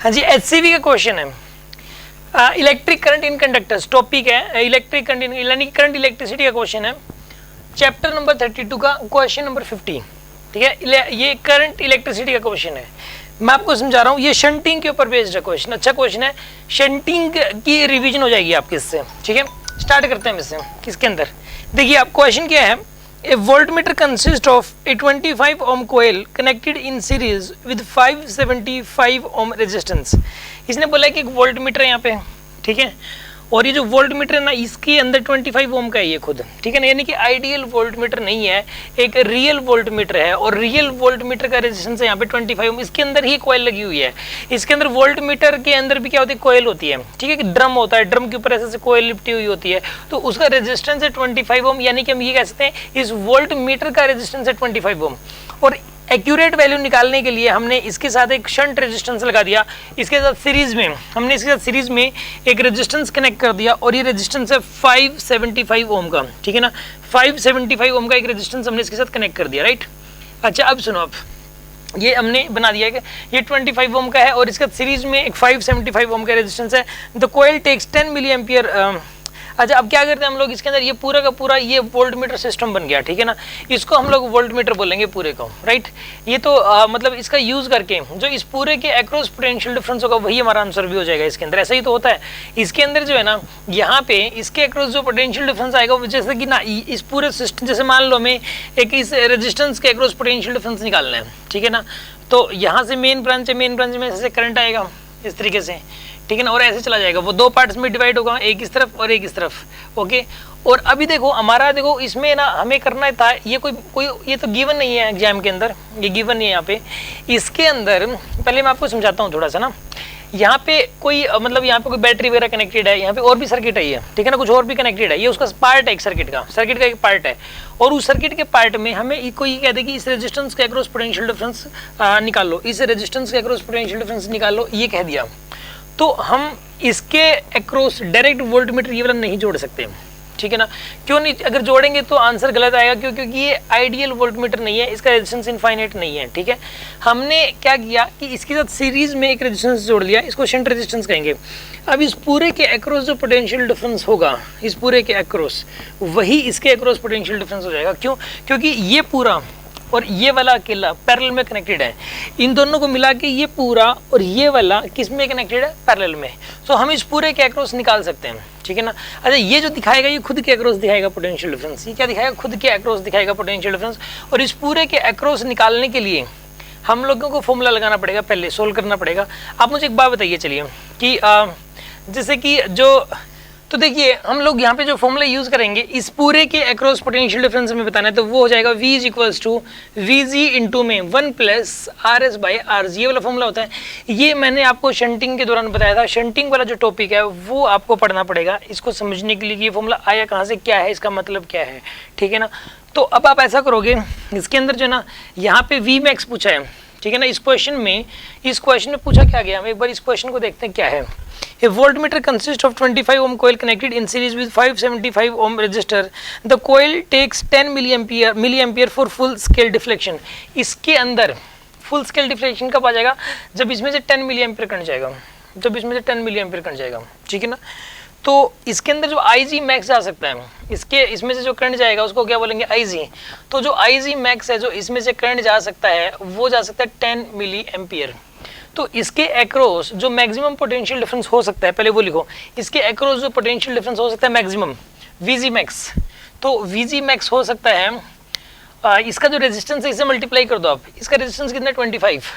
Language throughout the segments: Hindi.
हाँ जी, एचसीवी का क्वेश्चन है। Electric current in conductors topic है, इलेक्ट्रिक करंट यानी करंट इलेक्ट्रिसिटी का क्वेश्चन है, चैप्टर नंबर 32 का क्वेश्चन नंबर 50। ठीक है, ये करंट इलेक्ट्रिसिटी का क्वेश्चन है। मैं आपको समझा रहा हूँ, ये शंटिंग के ऊपर बेस्ड है क्वेश्चन। अच्छा क्वेश्चन है, शंटिंग की रिवीजन हो जाएगी आपकी इससे। ठीक है, स्टार्ट करते हैं इससे। किसके अंदर देखिए, आप क्वेश्चन क्या है, A voltmeter consists of a 25 ohm coil connected in series with 575 ohm resistance। इसने बोला है कि एक वोल्टमीटर है यहाँ पे, ठीक है, और ये जो वोल्टमीटर है ना, इसके अंदर 25 ओम का है ये खुद। ठीक है ना, यानी कि आइडियल वोल्टमीटर नहीं है, एक रियल वोल्टमीटर है, और रियल वोल्टमीटर का रेजिस्टेंस है यहाँ पे 25 ओम। इसके अंदर ही कॉइल लगी हुई है। इसके अंदर वोल्टमीटर के अंदर भी क्या होती है, कॉइल होती है। ठीक है, कि ड्रम होता है, ड्रम के ऊपर ऐसे कॉइल लिपटी हुई होती है, तो उसका रेजिस्टेंस है 25 ओम। यानी कि हम ये कह सकते हैं इस वोल्टमीटर का रेजिस्टेंस है 25 ओम। और एक्यूरेट वैल्यू निकालने के लिए हमने इसके साथ एक शंट रेजिस्टेंस लगा दिया, इसके साथ सीरीज में हमने इसके साथ सीरीज में एक रेजिस्टेंस कनेक्ट कर दिया, और ये रेजिस्टेंस है 575 ओम का। ठीक है ना, 575 ओम का एक रेजिस्टेंस हमने इसके साथ कनेक्ट कर दिया, राइट। अच्छा अब सुनो, आप ये हमने बना दिया कि ये 25 ओम का है और इसका सीरीज में एक 575 ओम का रेजिस्टेंस है। The coil takes 10 milliampere. अच्छा अब क्या करते हैं हम लोग, इसके अंदर ये पूरा का पूरा ये वोल्टमीटर सिस्टम बन गया। ठीक है ना, इसको हम लोग वोल्टमीटर बोलेंगे पूरे को, राइट। ये तो मतलब इसका यूज करके जो इस पूरे के एक्रॉस पोटेंशियल डिफरेंस होगा वही हमारा आंसर भी हो जाएगा इसके अंदर। ऐसा ही तो होता है, इसके अंदर जो है ना, यहाँ पे इसके एक्रॉस जो पोटेंशियल डिफरेंस आएगा वो जैसे कि ना इस पूरे सिस्टम, जैसे मान लो हमें एक इस रेजिस्टेंस के एक्रॉस पोटेंशियल डिफरेंस निकालना है। ठीक है ना, तो यहाँ से मेन ब्रांच है, मेन ब्रांच में ऐसे करंट आएगा इस तरीके से। ठीक है ना, और ऐसे चला जाएगा, वो दो पार्ट्स में डिवाइड होगा, एक इस तरफ और एक इस तरफ। ओके, और अभी देखो हमारा, देखो इसमें ना हमें करना था, ये कोई ये तो गिवन नहीं है एग्जाम के अंदर, ये गिवन नहीं है यहाँ पे। इसके अंदर पहले मैं आपको समझाता हूँ थोड़ा सा ना, यहाँ पे कोई मतलब यहाँ पे कोई बैटरी वगैरह कनेक्टेड है, यहाँ पे और भी सर्किट है ये। ठीक है ना, कुछ और भी कनेक्टेड है, ये उसका पार्ट है, एक सर्किट का एक पार्ट है। और उस सर्किट के पार्ट में हमें कोई कह दे कि इस रेजिस्टेंस के अक्रॉस पोटेंशियल डिफरेंस निकाल लो, इस रेजिस्टेंस के अक्रॉस पोटेंशियल डिफरेंस निकाल लो, ये कह दिया, तो हम इसके अक्रॉस डायरेक्ट वोल्टमीटर ये वाला नहीं जोड़ सकते। ठीक है ना, क्यों नहीं, अगर जोड़ेंगे तो आंसर गलत आएगा, क्योंकि ये आइडियल वोल्टमीटर नहीं है, इसका रेजिस्टेंस इनफाइनाइट नहीं है। ठीक है, हमने क्या किया कि इसके साथ सीरीज में एक रेजिस्टेंस जोड़ लिया, इसको शंट रेजिस्टेंस कहेंगे। अब इस पूरे के अक्रॉस जो पोटेंशियल डिफरेंस होगा, इस पूरे के अक्रॉस, वही इसके अक्रॉस पोटेंशियल डिफरेंस हो जाएगा। क्यों, क्योंकि ये पूरा और ये वाला अकेला पैरेलल में कनेक्टेड है, इन दोनों को मिला के ये पूरा और ये वाला किस में कनेक्टेड है, पैरेलल में। तो हम इस पूरे के अक्रॉस निकाल सकते हैं। ठीक है ना, अच्छा ये जो दिखाएगा ये खुद के अक्रॉस दिखाएगा पोटेंशियल डिफरेंस। ये क्या दिखाएगा, खुद के अक्रॉस दिखाएगा पोटेंशियल डिफरेंस। और इस पूरे के अक्रॉस निकालने के लिए हम लोगों को फॉर्मूला लगाना पड़ेगा, पहले सोल्व करना पड़ेगा। आप मुझे एक बात बताइए चलिए कि जैसे कि जो, तो देखिए हम लोग यहाँ पे जो फॉर्मूला यूज करेंगे इस पूरे के अक्रॉस पोटेंशियल डिफरेंस में बताना है, तो वो हो जाएगा V is equals to VG into में 1 प्लस RS बाई RG, ये वाला फॉर्मूला होता है। ये मैंने आपको शंटिंग के दौरान बताया था। शंटिंग वाला जो टॉपिक है वो आपको पढ़ना पड़ेगा इसको समझने के लिए कि ये फॉर्मूला आया कहाँ से, क्या है, इसका मतलब क्या है। ठीक है ना, तो अब आप ऐसा करोगे, इसके अंदर जो है ना यहाँ पे V मैक्स पूछा है। ठीक है ना, इस क्वेश्चन में पूछा क्या गया, हम एक बार इस क्वेश्चन को देखते हैं क्या है। A voltmeter consists of 25 ohm coil connected in series with 575 ohm resistor. The coil takes 10 milliampere for full scale deflection. इसके अंदर full scale deflection कब आ जाएगा, जब इसमें से 10 मिलीएम्पियर करंट जाएगा, जब इसमें से 10 मिलीएम्पियर करंट जाएगा। ठीक है ना, तो इसके अंदर जो IG मैक्स जा सकता है, इसमें से जो करंट जाएगा उसको क्या बोलेंगे, IG। तो जो IG मैक्स है, जो इसमें से करंट जा सकता है, वो जा सकता है 10 मिली एम्पियर। तो इसके एक्रॉस जो मैक्सिमम पोटेंशियल डिफरेंस हो सकता है, पहले वो लिखो, इसके एक्रॉस जो पोटेंशियल डिफरेंस हो सकता है मैक्सिमम, VG मैक्स, तो VG मैक्स हो सकता है इसका जो रेजिस्टेंस है इसे मल्टीप्लाई कर दो आप, इसका रेजिस्टेंस कितना है 25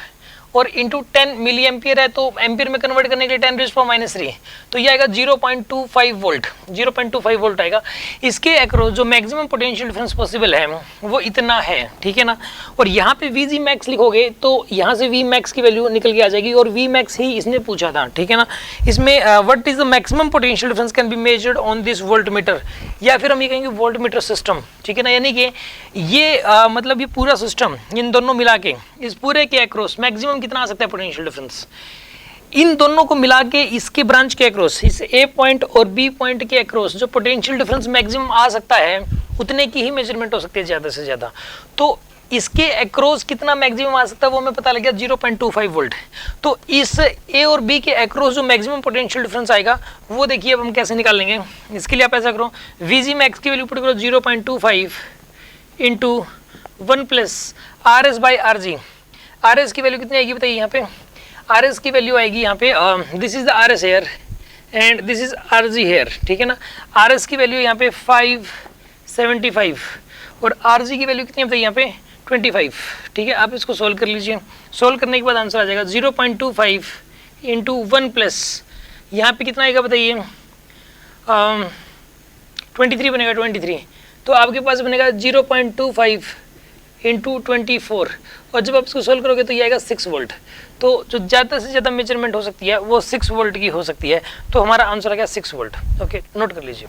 और इंटू 10 मिली एम्पियर है, तो एम्पियर में कन्वर्ट करने के लिए 10⁻³ तो ये आएगा 0.25 वोल्ट, 0.25 वोल्ट आएगा। इसके अक्रॉस जो मैक्सिमम पोटेंशियल डिफरेंस पॉसिबल है वो इतना है। ठीक है ना, और यहाँ पे VG मैक्स लिखोगे तो यहाँ से V मैक्स की वैल्यू निकल के आ जाएगी, और V मैक्स ही इसने पूछा था। ठीक है ना, इसमें what is the maximum potential difference can be measured on this voltmeter, या फिर हम ये कहेंगे वोल्टमीटर सिस्टम। ठीक है ना, यानी कि ये मतलब ये पूरा सिस्टम, इन दोनों मिला के इस पूरे के अक्रॉस मैक्सिमम कितना आ सकता है पोटेंशियल डिफरेंस, इन दोनों को मिला के इसके ब्रांच के अक्रॉस, इस A पॉइंट और B पॉइंट के अक्रॉस जो पोटेंशियल डिफरेंस मैक्सिमम आ सकता है उतने की ही मेजरमेंट हो सकती है ज़्यादा से ज़्यादा। तो इसके अक्रॉस कितना मैक्सिमम आ सकता है वो हमें पता लग गया 0.25 वोल्ट। तो इस ए और बी के अक्रॉस जो मैक्सिमम पोटेंशियल डिफरेंस आएगा वो देखिए अब हम कैसे निकालेंगे। इसके लिए आप ऐसा करो, वीजी मैक्स की वैल्यू पुट करो 0.25 into 1 plus R S by R G. R S की वैल्यू कितनी आएगी बताइए यहाँ पे, आर एस की वैल्यू आएगी यहाँ पे, this is the R S here and this is R G here, ठीक है ना। आर एस की वैल्यू यहाँ पे 575 और आर जी की वैल्यू कितनी बताइए यहाँ पे 25, ठीक है। आप इसको सोल्व कर लीजिए, सोल्व करने के बाद आंसर आ जाएगा 0.25 इंटू 1 प्लस यहाँ पे कितना आएगा बताइए, 23 बनेगा 23। तो आपके पास बनेगा 0.25 इंटू 24 और जब आप इसको सोल्व करोगे तो ये आएगा 6 वोल्ट। तो जो ज़्यादा से ज़्यादा मेजरमेंट हो सकती है वो 6 वोल्ट की हो सकती है। तो हमारा आंसर आ गया 6 वोल्ट। ओके, नोट कर लीजिए।